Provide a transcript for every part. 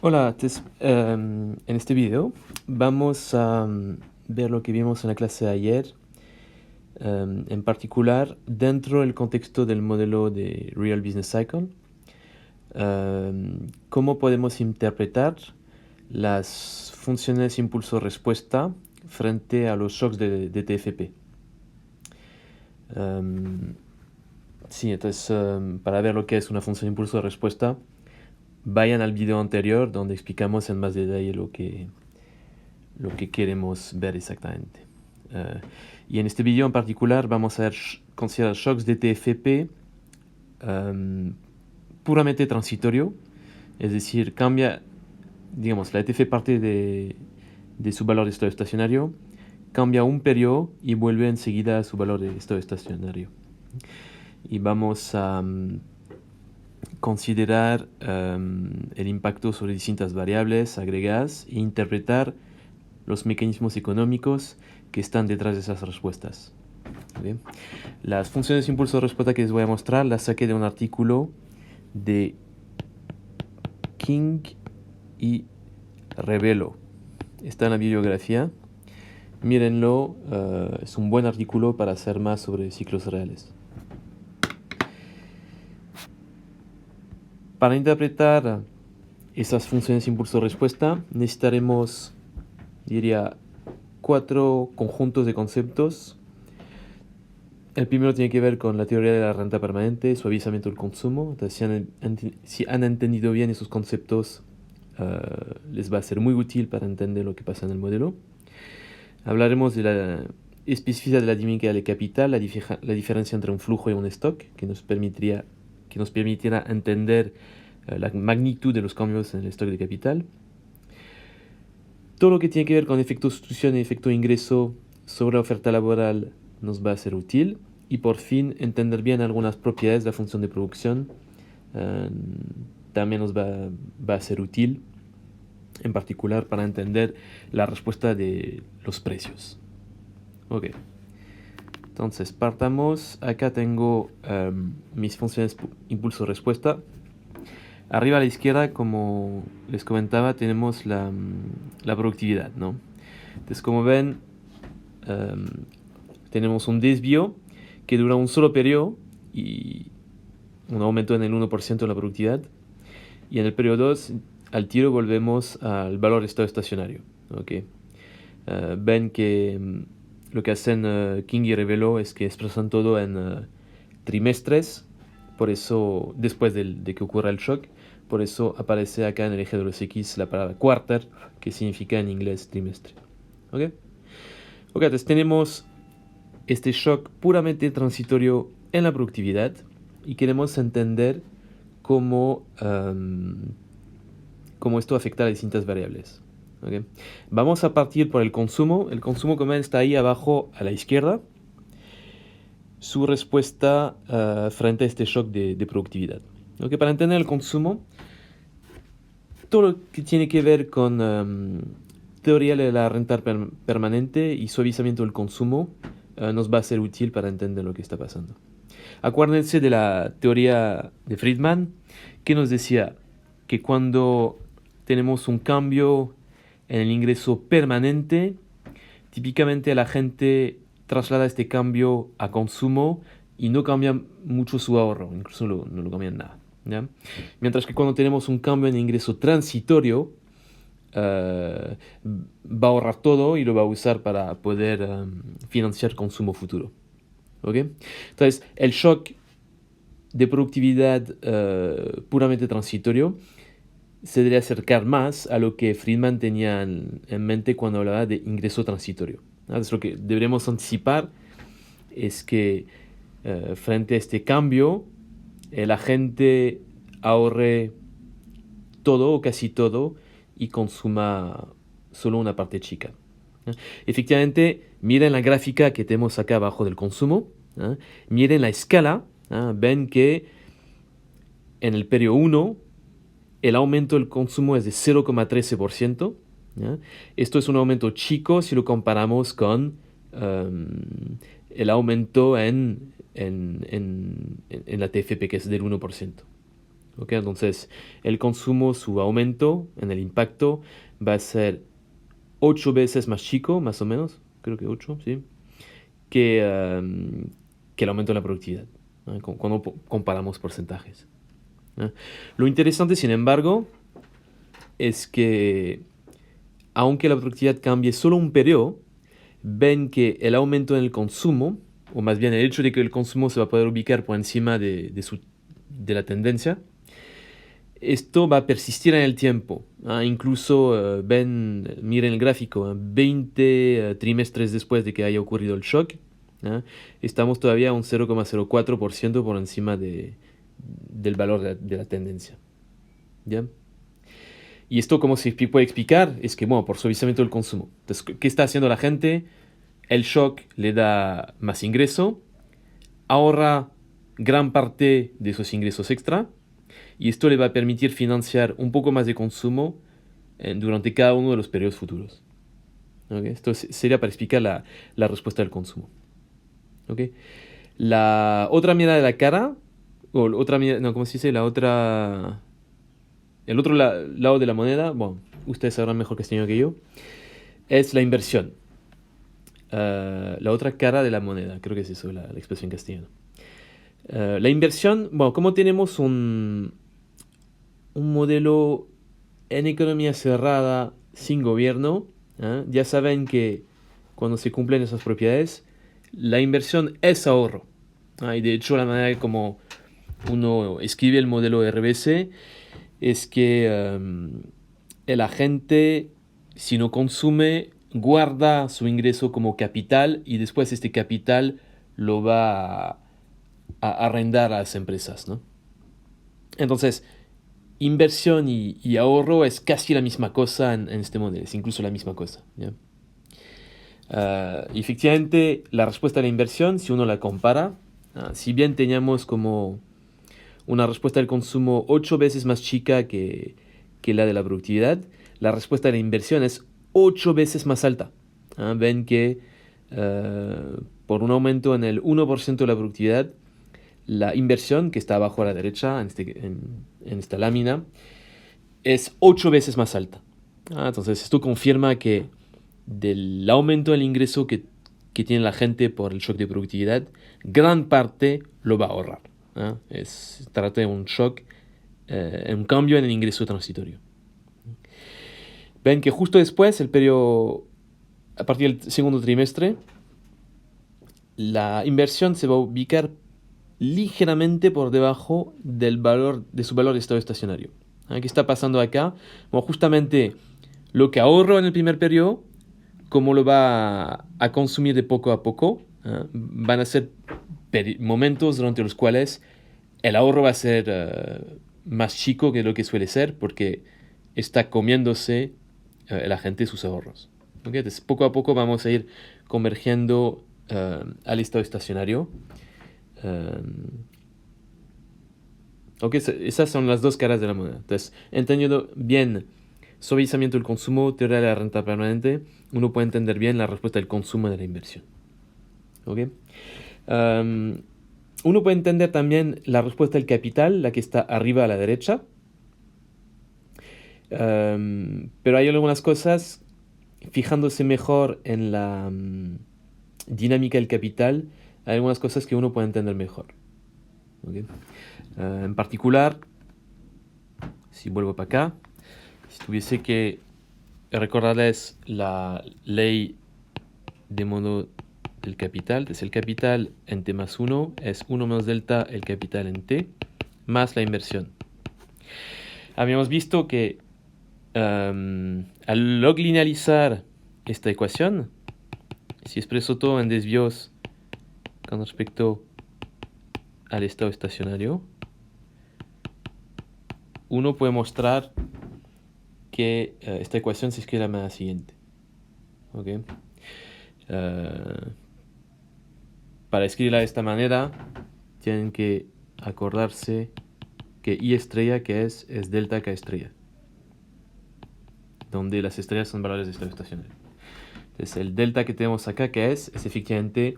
Hola, en este video vamos a ver lo que vimos en la clase de ayer, en particular dentro del contexto del modelo de Real Business Cycle, cómo podemos interpretar las funciones impulso-respuesta frente a los shocks de TFP. Sí, entonces para ver lo que es una función impulso-respuesta, vayan al video anterior donde explicamos en más detalle lo que queremos ver exactamente. Y en este video en particular vamos a considerar shocks de TFP puramente transitorio, es decir, cambia, digamos, la ETF parte de su valor de estado estacionario, cambia un periodo y vuelve enseguida a su valor de estado estacionario. Y vamos a considerar el impacto sobre distintas variables agregadas e interpretar los mecanismos económicos que están detrás de esas respuestas. ¿Bien? Las funciones de impulso-respuesta que les voy a mostrar las saqué de un artículo de King y Revelo. Está en la bibliografía. Mírenlo, es un buen artículo para hacer más sobre ciclos reales. Para interpretar esas funciones de impulso-respuesta necesitaremos, diría, 4 conjuntos de conceptos. El primero tiene que ver con la teoría de la renta permanente, suavizamiento del consumo. Entonces, si han entendido bien esos conceptos, les va a ser muy útil para entender lo que pasa en el modelo. Hablaremos de la especificidad de la dinámica del capital, la diferencia entre un flujo y un stock, que nos permitirá entender la magnitud de los cambios en el stock de capital. Todo lo que tiene que ver con efecto sustitución y efecto ingreso sobre la oferta laboral nos va a ser útil. Y por fin, entender bien algunas propiedades de la función de producción también nos va a ser útil, en particular para entender la respuesta de los precios. Ok, entonces partamos. Acá tengo mis funciones impulso-respuesta. Arriba a la izquierda, como les comentaba, tenemos la productividad, ¿no? Entonces, como ven, tenemos un desvío que dura un solo periodo y un aumento en el 1% de la productividad. Y en el periodo 2, al tiro volvemos al valor de estado estacionario. ¿Okay? Ven que lo que hacen King y Revelo es que expresan todo en trimestres, por eso, después de que ocurra el shock, por eso aparece acá en el eje de los X la palabra quarter, que significa en inglés trimestre. ¿Ok? Ok, entonces tenemos este shock puramente transitorio en la productividad y queremos entender cómo esto afecta a distintas variables. ¿Okay? Vamos a partir por el consumo. El consumo, como ven, está ahí abajo a la izquierda. Su respuesta frente a este shock de productividad. ¿Okay? Para entender el consumo, todo lo que tiene que ver con teoría de la renta permanente y suavizamiento del consumo nos va a ser útil para entender lo que está pasando. Acuérdense de la teoría de Friedman, que nos decía que cuando tenemos un cambio en el ingreso permanente, típicamente la gente traslada este cambio a consumo y no cambia mucho su ahorro, incluso no lo cambian nada. ¿Ya? Mientras que cuando tenemos un cambio en ingreso transitorio, va a ahorrar todo y lo va a usar para poder financiar consumo futuro. ¿Okay? Entonces, el shock de productividad puramente transitorio se debe acercar más a lo que Friedman tenía en mente cuando hablaba de ingreso transitorio. Entonces, lo que deberemos anticipar es que frente a este cambio, la gente ahorre todo o casi todo y consuma solo una parte chica. Efectivamente, miren la gráfica que tenemos acá abajo del consumo. Miren la escala. Ven que en el periodo 1 el aumento del consumo es de 0,13%. Esto es un aumento chico si lo comparamos con el aumento en la TFP, que es del 1%. ¿Ok? Entonces, el consumo, su aumento en el impacto va a ser 8 veces más chico, más o menos, creo que 8, ¿sí? Que el aumento de la productividad, ¿no? Cuando comparamos porcentajes, ¿no? Lo interesante, sin embargo, es que aunque la productividad cambie solo un periodo, ven que el aumento en el consumo, o más bien el hecho de que el consumo se va a poder ubicar por encima de la tendencia, esto va a persistir en el tiempo. Incluso miren el gráfico, 20 trimestres después de que haya ocurrido el shock, estamos todavía a un 0,04% por encima del valor de la tendencia. ¿Ya? Y esto, como se puede explicar, es que, bueno, por suavizamiento del consumo. Entonces, ¿qué está haciendo la gente? El shock le da más ingreso, ahorra gran parte de esos ingresos extra, y esto le va a permitir financiar un poco más de consumo durante cada uno de los periodos futuros. ¿Okay? Esto sería para explicar la respuesta del consumo. ¿Okay? La otra mirada de la cara, o otra mirada, no, ¿cómo se dice? El otro lado de la moneda, bueno, ustedes sabrán mejor castellano que yo, es la inversión. La otra cara de la moneda, creo que es eso la expresión en castellano. La inversión, bueno, como tenemos un modelo en economía cerrada sin gobierno, ya saben que cuando se cumplen esas propiedades, la inversión es ahorro. Y de hecho, la manera como uno escribe el modelo RBC es que el agente, si no consume, guarda su ingreso como capital y después este capital lo va a arrendar a las empresas, ¿no? Entonces, inversión y ahorro es casi la misma cosa en este modelo, es incluso la misma cosa, ¿ya? Efectivamente, la respuesta a la inversión, si uno la compara, si bien teníamos como una respuesta del consumo 8 veces más chica que la de la productividad, la respuesta a la inversión es 8 veces más alta. Ven que por un aumento en el 1% de la productividad, la inversión, que está abajo a la derecha en esta lámina, es 8 veces más alta. Entonces esto confirma que del aumento del ingreso que tiene la gente por el shock de productividad, gran parte lo va a ahorrar. Trata de un shock, un cambio en el ingreso transitorio. Ven que justo después, el periodo, a partir del segundo trimestre, la inversión se va a ubicar ligeramente por debajo de su valor de estado estacionario. ¿Qué está pasando acá? Bueno, justamente lo que ahorro en el primer periodo, cómo lo va a consumir de poco a poco, van a ser momentos durante los cuales el ahorro va a ser más chico que lo que suele ser porque está comiéndose la gente sus ahorros. ¿Okay? Entonces, poco a poco vamos a ir convergiendo al estado estacionario. Okay, esas son las dos caras de la moneda. Entonces, entendiendo bien suavizamiento del consumo, teoría de la renta permanente, uno puede entender bien la respuesta del consumo de la inversión. ¿Okay? Uno puede entender también la respuesta del capital, la que está arriba a la derecha. Pero hay algunas cosas, fijándose mejor en la dinámica del capital, hay algunas cosas que uno puede entender mejor. ¿Okay? En particular, si vuelvo para acá, si tuviese que recordarles la ley de modo del capital, entonces el capital en T más 1 es 1 menos delta el capital en T más la inversión. Habíamos visto que al log-linealizar esta ecuación, si expreso todo en desvíos con respecto al estado estacionario, uno puede mostrar que esta ecuación se escribe de la manera siguiente. ¿Okay? Para escribirla de esta manera, tienen que acordarse que I estrella, que es delta K estrella, donde las estrellas son valores de estado estacionario. Entonces, el delta que tenemos acá, que es efectivamente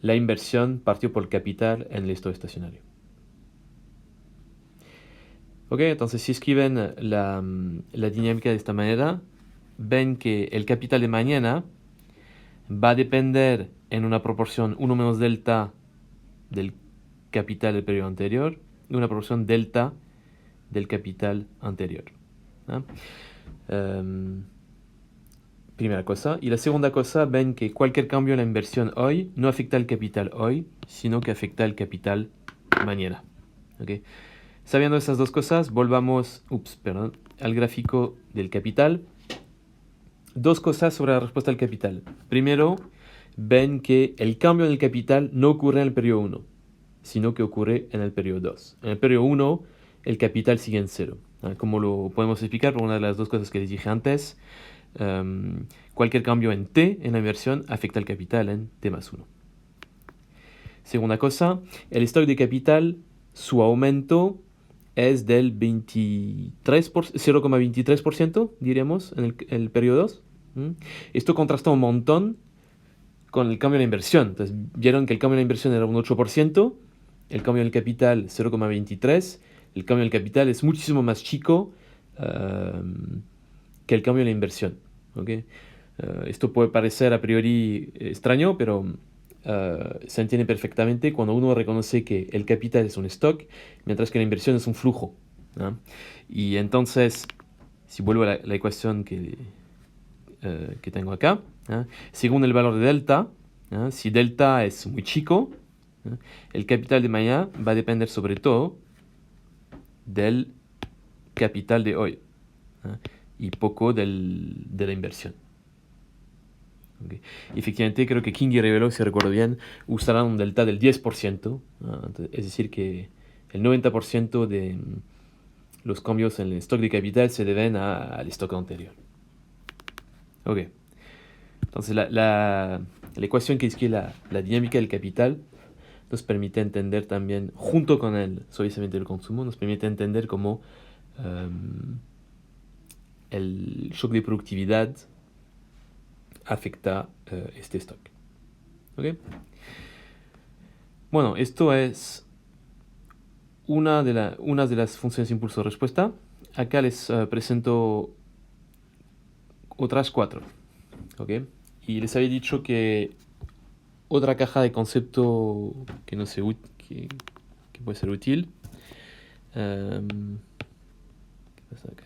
la inversión partido por el capital en el estado estacionario. Ok, entonces si escriben la dinámica de esta manera, ven que el capital de mañana va a depender en una proporción 1 menos delta del capital del periodo anterior y una proporción delta del capital anterior. ¿Ah? Primera cosa. Y la segunda cosa, ven que cualquier cambio en la inversión hoy no afecta al capital hoy, sino que afecta al capital mañana. ¿Okay? Sabiendo esas dos cosas, volvamos al gráfico del capital. Dos cosas sobre la respuesta al capital. Primero, ven que el cambio en el capital no ocurre en el periodo 1, sino que ocurre en el periodo 2. En el periodo 1, el capital sigue en 0. Como lo podemos explicar por una de las dos cosas que les dije antes, cualquier cambio en T en la inversión afecta al capital en T más 1. Segunda cosa, el stock de capital, su aumento es del 0,23%, diríamos, en el periodo 2. Esto contrasta un montón con el cambio en la inversión. Entonces, vieron que el cambio en la inversión era un 8%, el cambio en el capital 0,23%, el cambio en el capital es muchísimo más chico que el cambio en la inversión. ¿Okay? Esto puede parecer a priori extraño, pero se entiende perfectamente cuando uno reconoce que el capital es un stock, mientras que la inversión es un flujo. ¿No? Y entonces, si vuelvo a la ecuación que tengo acá, según el valor de delta, si delta es muy chico, el capital de mañana va a depender sobre todo del capital de hoy y poco de la inversión. Okay. Efectivamente, creo que King y Revelo, si recuerdo bien, usarán un delta del 10%, es decir, que el 90% de los cambios en el stock de capital se deben al stock anterior. Ok. Entonces, la ecuación que describe la dinámica del capital nos permite entender también, junto con el suavizamiento del consumo, nos permite entender cómo el shock de productividad afecta este stock. ¿Okay? Bueno, esto es una de las funciones impulso-respuesta. Acá les presento otras 4. ¿Okay? Y les había dicho que otra caja de concepto que no sé que puede ser útil. ¿Qué pasa acá?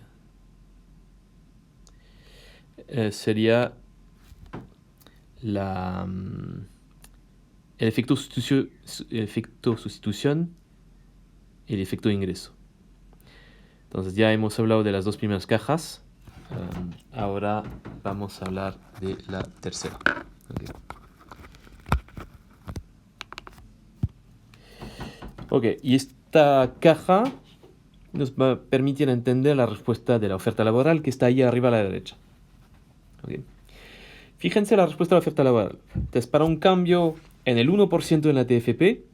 Sería el efecto sustitución y el efecto ingreso. Entonces ya hemos hablado de las dos primeras cajas. Ahora vamos a hablar de la tercera. Ok, y esta caja nos va a permitir entender la respuesta de la oferta laboral que está ahí arriba a la derecha. Okay. Fíjense la respuesta de la oferta laboral. Entonces, para un cambio en el 1% en la TFP,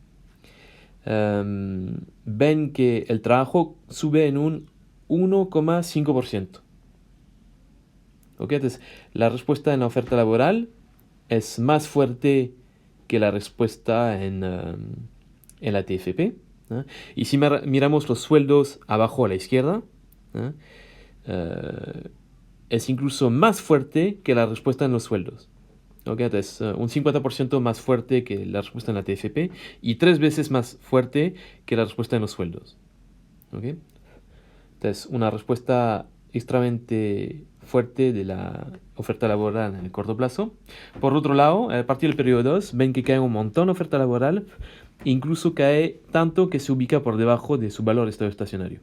ven que el trabajo sube en un 1,5%. ¿Okay? Entonces, la respuesta en la oferta laboral es más fuerte que la respuesta en la TFP. Y si miramos los sueldos abajo a la izquierda, es incluso más fuerte que la respuesta en los sueldos. ¿Okay? Entonces, un 50% más fuerte que la respuesta en la TFP y 3 veces más fuerte que la respuesta en los sueldos. ¿Okay? Entonces, una respuesta extremadamente fuerte de la oferta laboral en el corto plazo. Por otro lado, a partir del periodo 2, ven que cae un montón de oferta laboral, incluso cae tanto que se ubica por debajo de su valor estacionario.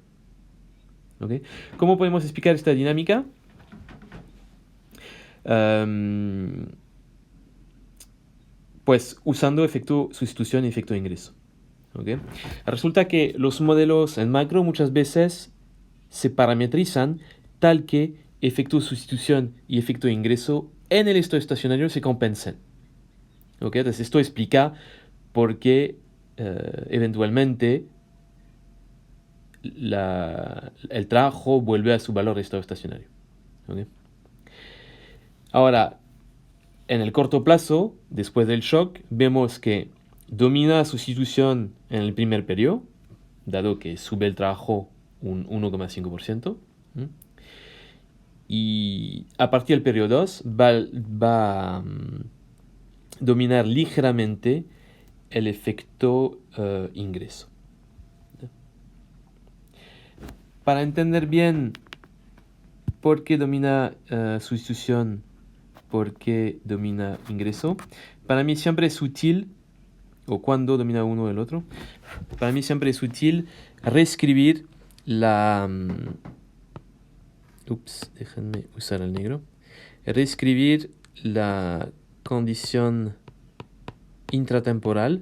¿Okay? ¿Cómo podemos explicar esta dinámica? Pues usando efecto sustitución y efecto ingreso. ¿Okay? Resulta que los modelos en macro muchas veces se parametrizan tal que efecto sustitución y efecto ingreso en el estado estacionario se compensen. ¿Okay? Entonces esto explica por qué eventualmente el trabajo vuelve a su valor de estado estacionario. ¿Okay? Ahora, en el corto plazo, después del shock, vemos que domina la sustitución en el primer periodo, dado que sube el trabajo un 1,5%. Y a partir del periodo 2 va a dominar ligeramente el efecto ingreso. Para entender bien por qué domina sustitución, por qué domina ingreso, para mí siempre es útil, o cuando domina uno o el otro, para mí siempre es útil reescribir la... déjenme usar el negro. Reescribir la condición intratemporal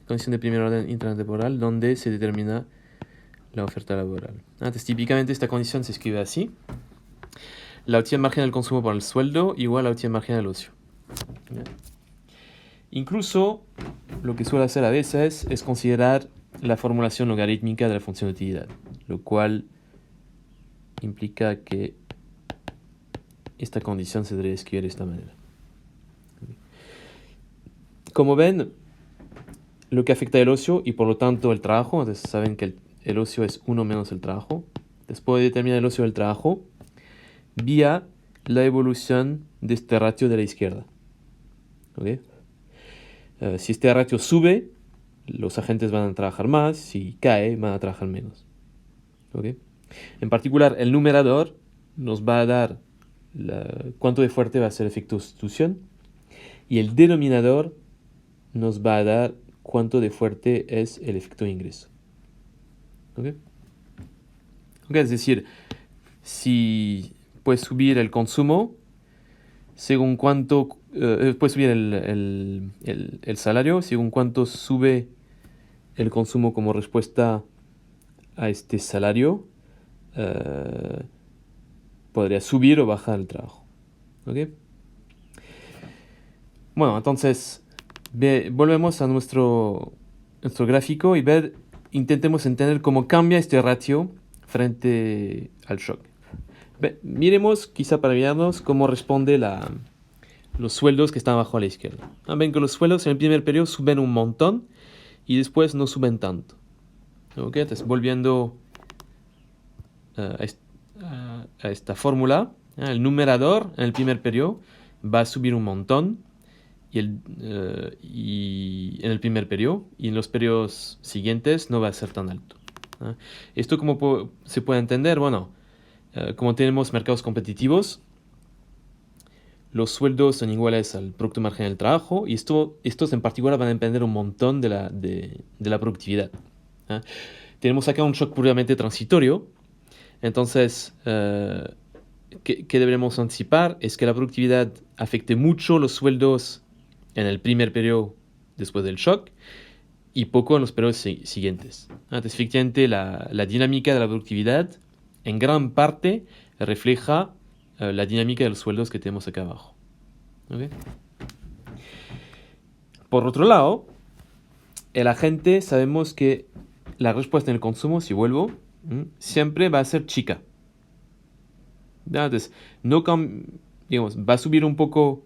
condición de primer orden intratemporal donde se determina la oferta laboral. Entonces, típicamente esta condición se escribe así. La utilidad marginal del consumo por el sueldo igual a la utilidad marginal del ocio. Incluso, lo que suele hacer a veces es considerar la formulación logarítmica de la función de utilidad, lo cual implica que esta condición se debería escribir de esta manera. Como ven, lo que afecta el ocio y por lo tanto el trabajo, entonces saben que el ocio es 1 menos el trabajo. Después de determinar el ocio del trabajo vía la evolución de este ratio de la izquierda. ¿Okay? Si este ratio sube, los agentes van a trabajar más, si cae, van a trabajar menos. ¿Okay? En particular, el numerador nos va a dar cuánto de fuerte va a ser el efecto sustitución y el denominador nos va a dar cuánto de fuerte es el efecto ingreso. ¿Okay? Es decir, si puedes subir el consumo, según cuánto puedes subir el salario, según cuánto sube el consumo como respuesta a este salario, podría subir o bajar el trabajo. ¿Okay? Bueno, entonces volvemos a nuestro gráfico y intentemos entender cómo cambia este ratio frente al shock. Miremos, quizá para mirarnos, cómo responde los sueldos que están abajo a la izquierda. Ven que los sueldos en el primer periodo suben un montón y después no suben tanto. ¿Okay? Entonces, volviendo a esta fórmula, el numerador en el primer periodo va a subir un montón y en el primer periodo, y en los periodos siguientes no va a ser tan alto. Esto como se puede entender, bueno, como tenemos mercados competitivos, los sueldos son iguales al producto marginal del trabajo y estos en particular van a depender un montón de la productividad. Tenemos acá un shock puramente transitorio, entonces ¿qué deberemos anticipar? Es que la productividad afecte mucho los sueldos en el primer periodo después del shock y poco en los periodos siguientes. Entonces, efectivamente, la dinámica de la productividad en gran parte refleja la dinámica de los sueldos que tenemos acá abajo. ¿Okay? Por otro lado, el agente, sabemos que la respuesta en el consumo, si vuelvo, siempre va a ser chica. Entonces, va a subir un poco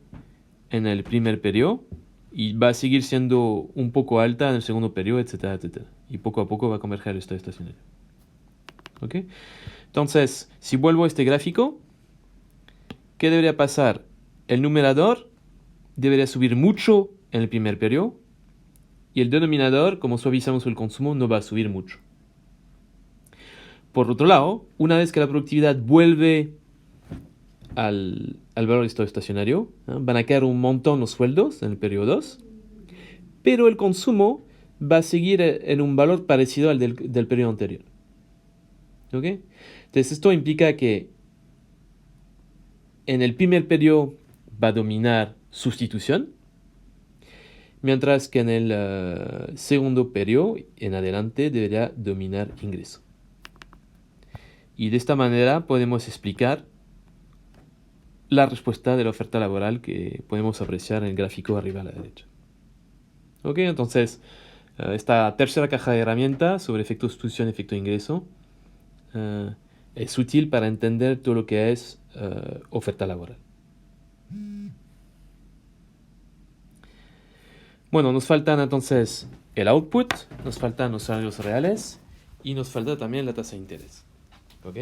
en el primer periodo y va a seguir siendo un poco alta en el segundo periodo, etcétera, etcétera. Y poco a poco va a converger al estado estacionario. ¿Ok? Entonces, si vuelvo a este gráfico, ¿qué debería pasar? El numerador debería subir mucho en el primer periodo y el denominador, como suavizamos el consumo, no va a subir mucho. Por otro lado, una vez que la productividad vuelve al valor de estado estacionario, van a caer un montón los sueldos en el periodo 2, pero el consumo va a seguir en un valor parecido al del periodo anterior. ¿Ok? Entonces esto implica que en el primer periodo va a dominar sustitución, mientras que en el segundo periodo en adelante debería dominar ingreso. Y de esta manera podemos explicar la respuesta de la oferta laboral que podemos apreciar en el gráfico arriba a la derecha. Ok, entonces esta tercera caja de herramientas sobre efecto sustitución y efecto ingreso es útil para entender todo lo que es oferta laboral. Bueno, nos faltan entonces el output, nos faltan los salarios reales y nos falta también la tasa de interés. ¿Ok?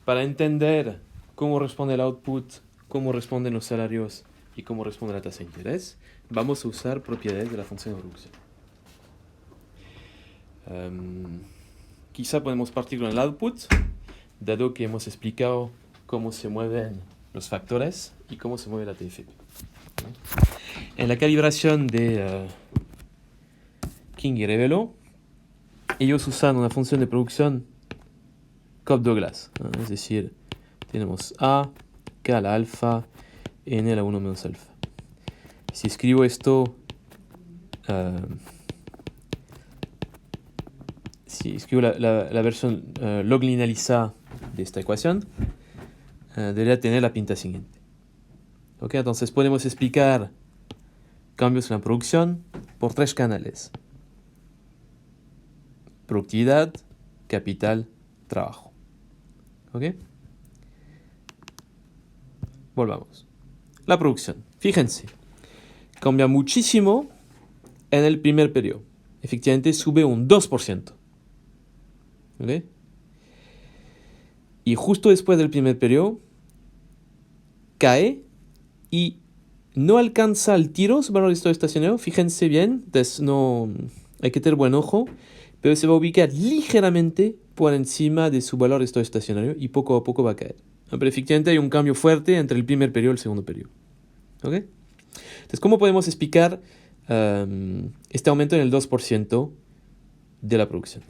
Para entender cómo responde el output, cómo responden los salarios y cómo responde la tasa de interés, vamos a usar propiedades de la función de reducción. Quizá podemos partir con el output, dado que hemos explicado cómo se mueven los factores y cómo se mueve la TFP. En la calibración de King y Revelo, ellos usan una función de producción Cobb-Douglas, es decir, tenemos A, K a la alfa, N a la 1 menos alfa. Si escribo esto, si escribo la versión log linealizada de esta ecuación, debería tener la pinta siguiente. ¿Ok? Entonces podemos explicar cambios en la producción por tres canales: productividad, capital, trabajo. ¿Ok? Volvamos. La producción. Fíjense, cambia muchísimo en el primer periodo. Efectivamente sube un 2%. ¿Ok? Y justo después del primer periodo, cae y no alcanza al tiro su valor de estado estacionario. Fíjense bien, no, hay que tener buen ojo, pero se va a ubicar ligeramente por encima de su valor de estado estacionario y poco a poco va a caer. Pero efectivamente hay un cambio fuerte entre el primer periodo y el segundo periodo. ¿Ok? Entonces, ¿cómo podemos explicar este aumento en el 2% de la producción?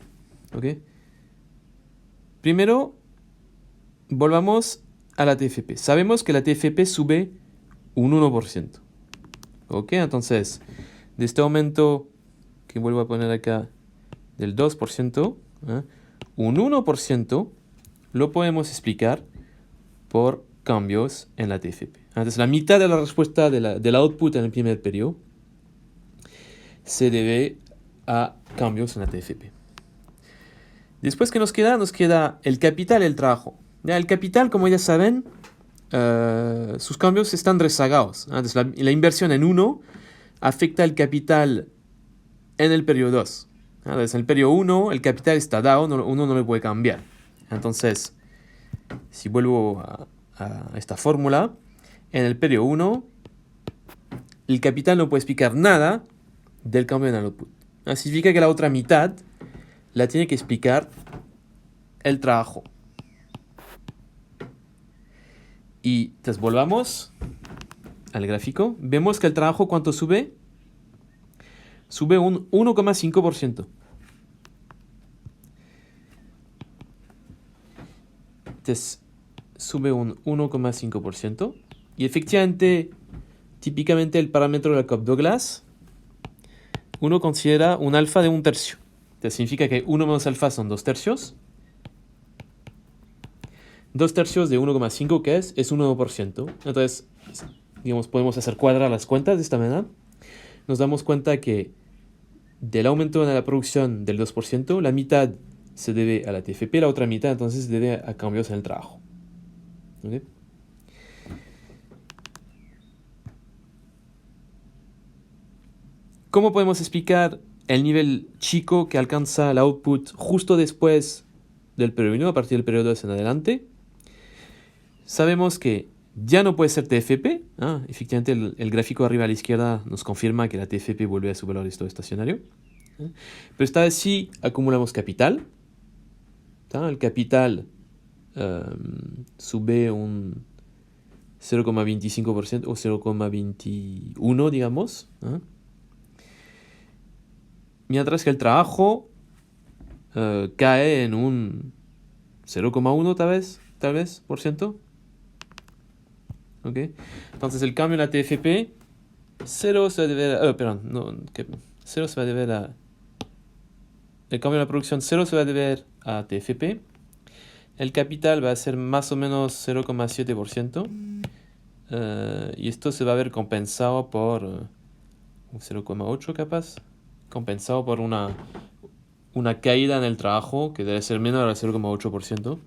¿Ok? Primero, volvamos a la TFP. Sabemos que la TFP sube un 1%. ¿Ok? Entonces, de este aumento que vuelvo a poner acá del 2%, un 1% lo podemos explicar por cambios en la TFP. Entonces, la mitad de la respuesta del output en el primer periodo se debe a cambios en la TFP. Después, ¿qué nos queda? Nos queda el capital y el trabajo. Ya, el capital, como ya saben, sus cambios están rezagados. Entonces, la inversión en 1 afecta el capital en el periodo 2. Entonces, en el periodo 1, el capital está dado, uno no le puede cambiar. Entonces, si vuelvo a esta fórmula, en el periodo 1, el capital no puede explicar nada del cambio en el output. Significa que la otra mitad la tiene que explicar el trabajo. Y entonces volvamos al gráfico. Vemos que el trabajo, ¿cuánto sube? Sube un 1,5%. Entonces sube un 1,5%. Y efectivamente, típicamente el parámetro de la Cobb-Douglas, uno considera un alfa de 1/3. Entonces significa que 1 menos alfa son 2/3. 2/3 de 1,5, ¿qué es? Es un 1%. Entonces, digamos, podemos hacer cuadrar las cuentas de esta manera. Nos damos cuenta que del aumento en la producción del 2%, la mitad se debe a la TFP, la otra mitad entonces se debe a cambios en el trabajo. ¿Okay? ¿Cómo podemos explicar el nivel chico que alcanza el output justo después del periodo 1, a partir del periodo 2 en adelante? Sabemos que ya no puede ser TFP. Efectivamente, el gráfico arriba a la izquierda nos confirma que la TFP vuelve a su valor de estado estacionario. Pero esta vez sí acumulamos capital. El capital sube un 0,25% o 0,21, digamos. Mientras que el trabajo cae en un 0,1 tal vez, por ciento. ¿Okay? Entonces el cambio en la TFP, 0 se va a deber a... 0 se va a deber a... El cambio en la producción 0 se va a deber a TFP. El capital va a ser más o menos 0,7%. Y esto se va a ver compensado por un 0,8 capaz. Compensado por una caída en el trabajo que debe ser menor al 0,8%.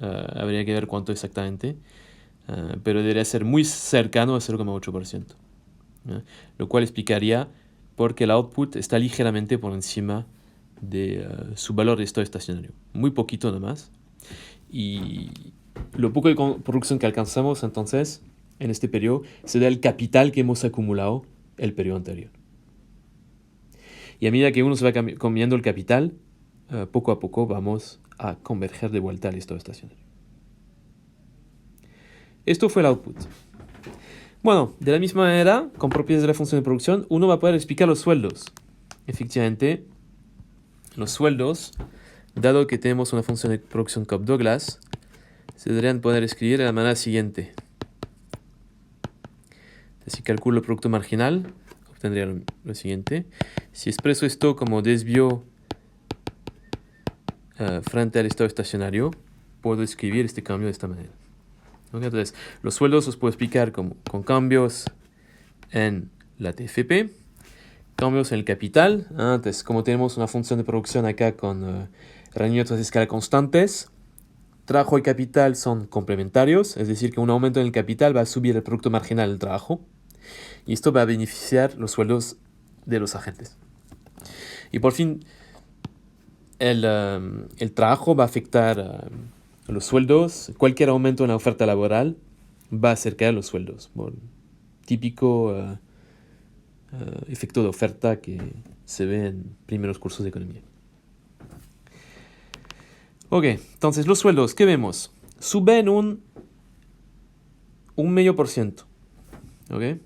Habría que ver cuánto exactamente. Pero debería ser muy cercano al 0,8%. Lo cual explicaría porque el output está ligeramente por encima de su valor de estado estacionario. Muy poquito nada más. Y lo poco de producción que alcanzamos entonces en este periodo se da el capital que hemos acumulado el periodo anterior. Y a medida que uno se va comiendo el capital, poco a poco vamos a converger de vuelta al estado estacionario. Esto fue el output. Bueno, de la misma manera, con propiedades de la función de producción, uno va a poder explicar los sueldos. Efectivamente, los sueldos, dado que tenemos una función de producción Cobb-Douglas, se deberían poder escribir de la manera siguiente. Si calculo el producto marginal, obtendría lo siguiente. Si expreso esto como desvío frente al estado estacionario, puedo escribir este cambio de esta manera. ¿Okay? Entonces, los sueldos los puedo explicar con cambios en la TFP, cambios en el capital. Entonces, como tenemos una función de producción acá con rendimientos de escala constantes, trabajo y capital son complementarios, es decir, que un aumento en el capital va a subir el producto marginal del trabajo, y esto va a beneficiar los sueldos de los agentes. Y por fin, el trabajo va a afectar los sueldos. Cualquier aumento en la oferta laboral va a acercar los sueldos. Típico efecto de oferta que se ve en primeros cursos de economía. Ok, entonces los sueldos, ¿qué vemos? Suben un 0,5%. ¿Ok?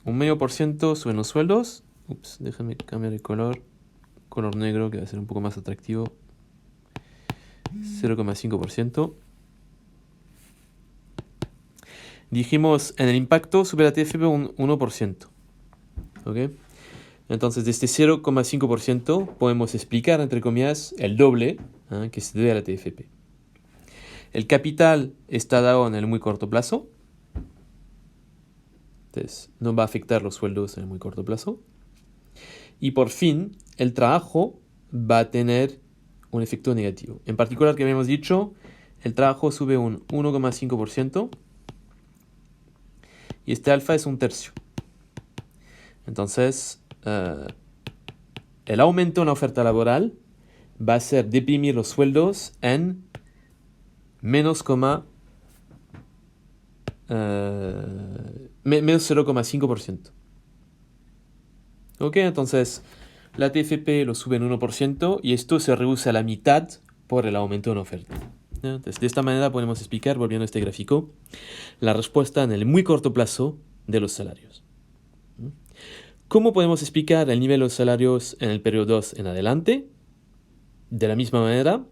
1,5% suben los sueldos. Ups, déjame cambiar el color negro que va a ser un poco más atractivo. 0,5%. Dijimos en el impacto sube la TFP un 1%. ¿Ok? Entonces de este 0,5% podemos explicar, entre comillas, el doble que se debe a la TFP. El capital está dado en el muy corto plazo. Entonces no va a afectar los sueldos en el muy corto plazo. Y por fin, el trabajo va a tener un efecto negativo. En particular, que habíamos dicho, el trabajo sube un 1,5% y este alfa es 1/3. Entonces, el aumento en la oferta laboral va a ser deprimir los sueldos en menos 0,5%. Ok, entonces la TFP lo sube en 1% y esto se reduce a la mitad por el aumento en oferta. Entonces, de esta manera podemos explicar, volviendo a este gráfico, la respuesta en el muy corto plazo de los salarios. ¿Cómo podemos explicar el nivel de los salarios en el periodo 2 en adelante? De la misma manera,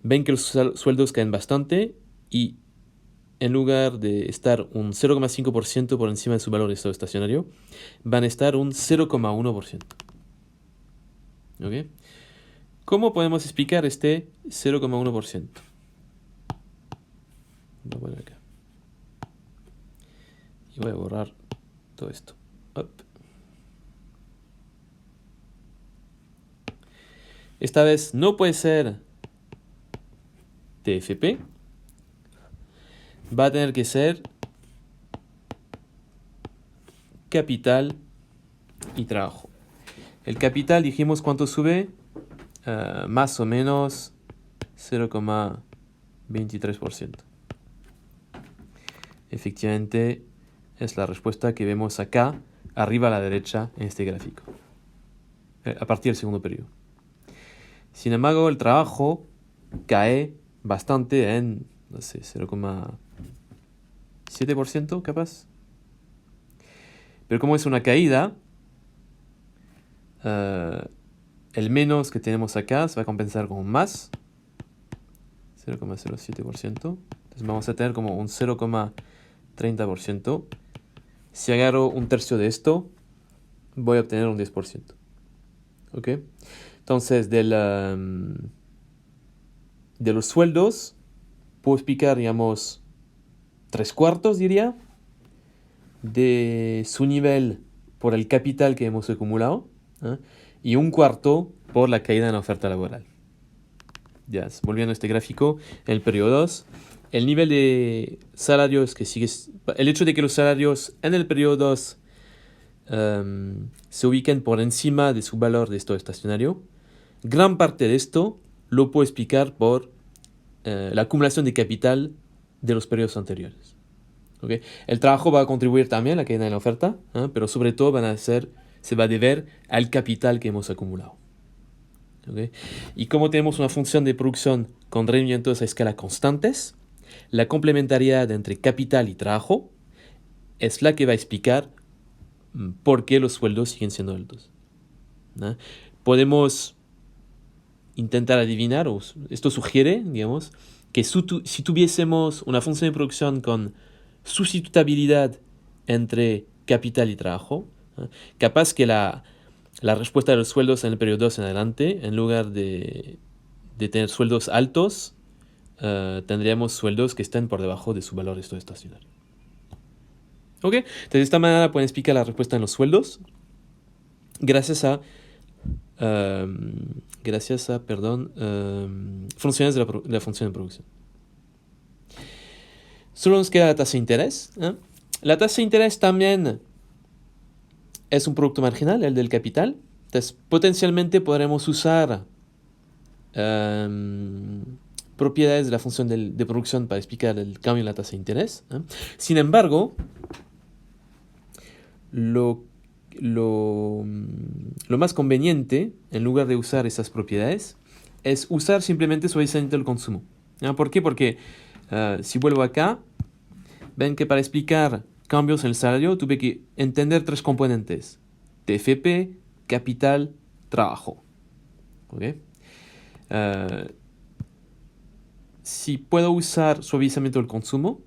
ven que los sueldos caen bastante y en lugar de estar un 0,5% por encima de su valor de estado estacionario, van a estar un 0,1%. ¿Ok? ¿Cómo podemos explicar este 0,1%? Voy a poner acá. Y voy a borrar todo esto. Up. Esta vez no puede ser TFP. Va a tener que ser capital y trabajo. El capital dijimos cuánto sube, más o menos 0,23%. Efectivamente es la respuesta que vemos acá, arriba a la derecha en este gráfico, a partir del segundo periodo. Sin embargo, el trabajo cae bastante en, no sé, 0,7% capaz. Pero como es una caída, el menos que tenemos acá se va a compensar con un más, 0,07%. Entonces vamos a tener como un 0,30%. Si agarro 1/3 de esto, voy a obtener un 10%. ¿Ok? Entonces, de los sueldos, puedo explicar, digamos, 3/4, diría, de su nivel por el capital que hemos acumulado, y 1/4 por la caída en la oferta laboral. Ya, volviendo a este gráfico, en el periodo 2, el nivel de salarios que sigue, el hecho de que los salarios en el periodo 2 se ubiquen por encima de su valor de estado estacionario, gran parte de esto lo puedo explicar por la acumulación de capital de los periodos anteriores. ¿Okay? El trabajo va a contribuir también a la cadena de la oferta, pero sobre todo se va a deber al capital que hemos acumulado. ¿Okay? Y como tenemos una función de producción con rendimientos a escala constantes, la complementariedad entre capital y trabajo es la que va a explicar por qué los sueldos siguen siendo altos. ¿No? Podemos intentar adivinar, o esto sugiere, digamos, que si tuviésemos una función de producción con sustitutabilidad entre capital y trabajo, capaz que la respuesta de los sueldos en el periodo 2 en adelante, en lugar de tener sueldos altos, tendríamos sueldos que estén por debajo de su valor de estado estacionario. ¿Ok? Entonces, de esta manera pueden explicar la respuesta en los sueldos gracias a funciones de la función de producción. Solo nos queda la tasa de interés. La tasa de interés también es un producto marginal, el del capital. Entonces, potencialmente podremos usar propiedades de la función de producción para explicar el cambio en la tasa de interés. Sin embargo, lo más conveniente, en lugar de usar esas propiedades, es usar simplemente suavizante del consumo. ¿Por qué? Porque si vuelvo acá, ven que para explicar cambios en el salario tuve que entender 3 componentes: TFP, capital, trabajo. ¿Okay? Si puedo usar suavizamiento del consumo,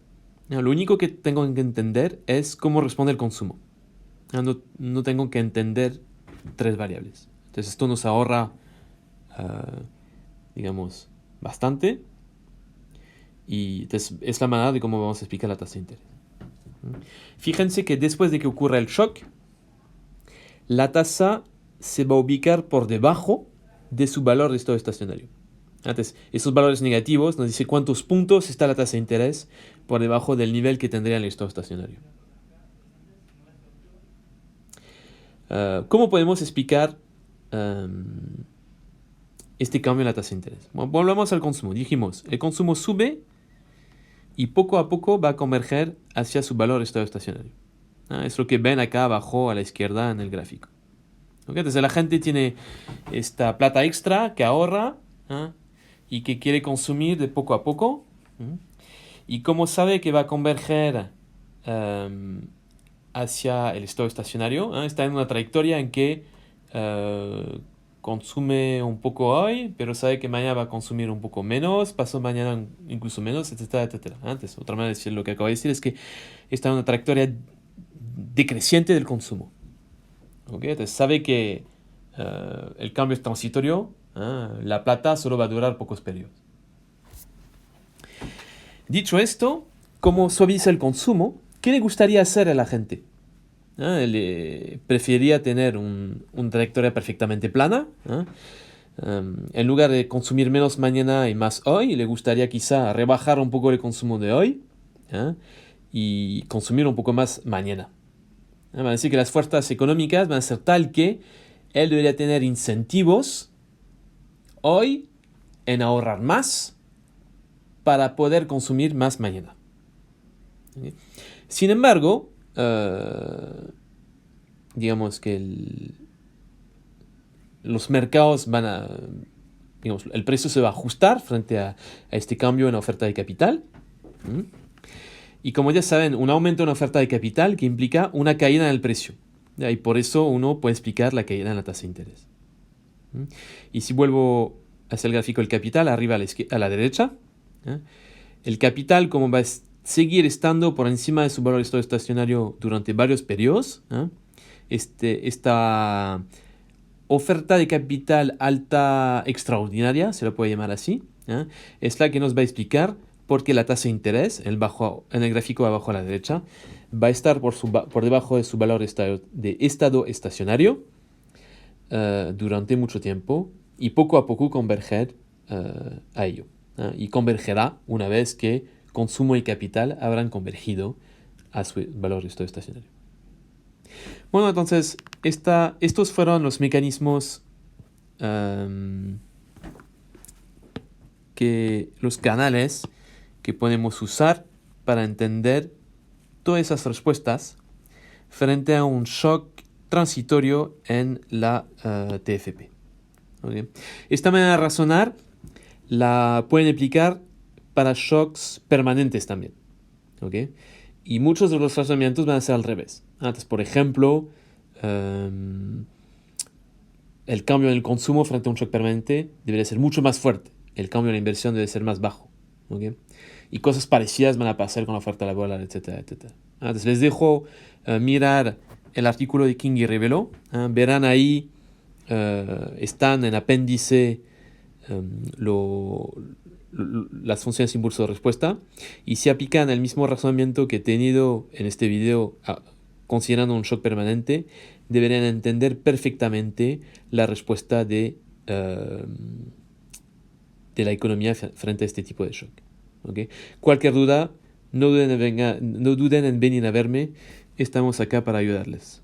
lo único que tengo que entender es cómo responde el consumo. No tengo que entender 3 variables. Entonces esto nos ahorra, digamos, bastante. Y entonces es la manera de cómo vamos a explicar la tasa de interés. Fíjense que después de que ocurra el shock, la tasa se va a ubicar por debajo de su valor de estado estacionario. Entonces, esos valores negativos nos dicen cuántos puntos está la tasa de interés por debajo del nivel que tendría el estado estacionario. ¿Cómo podemos explicar este cambio en la tasa de interés? Bueno, volvamos al consumo. Dijimos, el consumo sube y poco a poco va a converger hacia su valor de estado estacionario. Es lo que ven acá abajo a la izquierda en el gráfico. ¿Okay? Entonces la gente tiene esta plata extra que ahorra y que quiere consumir de poco a poco. Y como sabe que va a converger hacia el estado estacionario, está en una trayectoria en que consume un poco hoy, pero sabe que mañana va a consumir un poco menos, pasó mañana incluso menos, etcétera, etcétera. Antes, otra manera de decir lo que acabo de decir es que está en una trayectoria decreciente del consumo. ¿Okay? Entonces sabe que el cambio es transitorio, la plata solo va a durar pocos periodos. Dicho esto, ¿cómo suaviza el consumo? ¿Qué le gustaría hacer a la gente? Él preferiría tener una trayectoria perfectamente plana. En lugar de consumir menos mañana y más hoy, le gustaría quizá rebajar un poco el consumo de hoy y consumir un poco más mañana. Va a decir que las fuerzas económicas van a ser tal que él debería tener incentivos hoy en ahorrar más para poder consumir más mañana. ¿Okay? Sin embargo, digamos que los mercados el precio se va a ajustar frente a este cambio en la oferta de capital. Y como ya saben, un aumento en la oferta de capital que implica una caída en el precio. Y por eso uno puede explicar la caída en la tasa de interés. Y si vuelvo hacia el gráfico del capital, arriba a la derecha, el capital, como va a seguir estando por encima de su valor de estado estacionario durante varios periodos, esta oferta de capital alta extraordinaria, se la puede llamar así, es la que nos va a explicar por qué la tasa de interés, en el gráfico abajo a la derecha, va a estar por debajo de su valor de estado estacionario durante mucho tiempo y poco a poco converger a ello. Y convergerá una vez que consumo y capital habrán convergido a su valor de estado estacionario. Bueno, entonces, estos fueron los mecanismos, los canales que podemos usar para entender todas esas respuestas frente a un shock transitorio en la TFP. ¿Okay? Esta manera de razonar la pueden aplicar para shocks permanentes también. ¿Okay? Y muchos de los razonamientos van a ser al revés. Entonces, por ejemplo, el cambio en el consumo frente a un shock permanente debería ser mucho más fuerte. El cambio en la inversión debe ser más bajo. ¿Okay? Y cosas parecidas van a pasar con la oferta laboral, etcétera, etcétera. Entonces, les dejo mirar el artículo de King y Revelo. Verán ahí, están en apéndice las funciones impulso de respuesta, y si aplican el mismo razonamiento que he tenido en este video considerando un shock permanente, deberían entender perfectamente la respuesta de la economía frente a este tipo de shock. ¿Okay? Cualquier duda, no duden en venir a verme, estamos acá para ayudarles.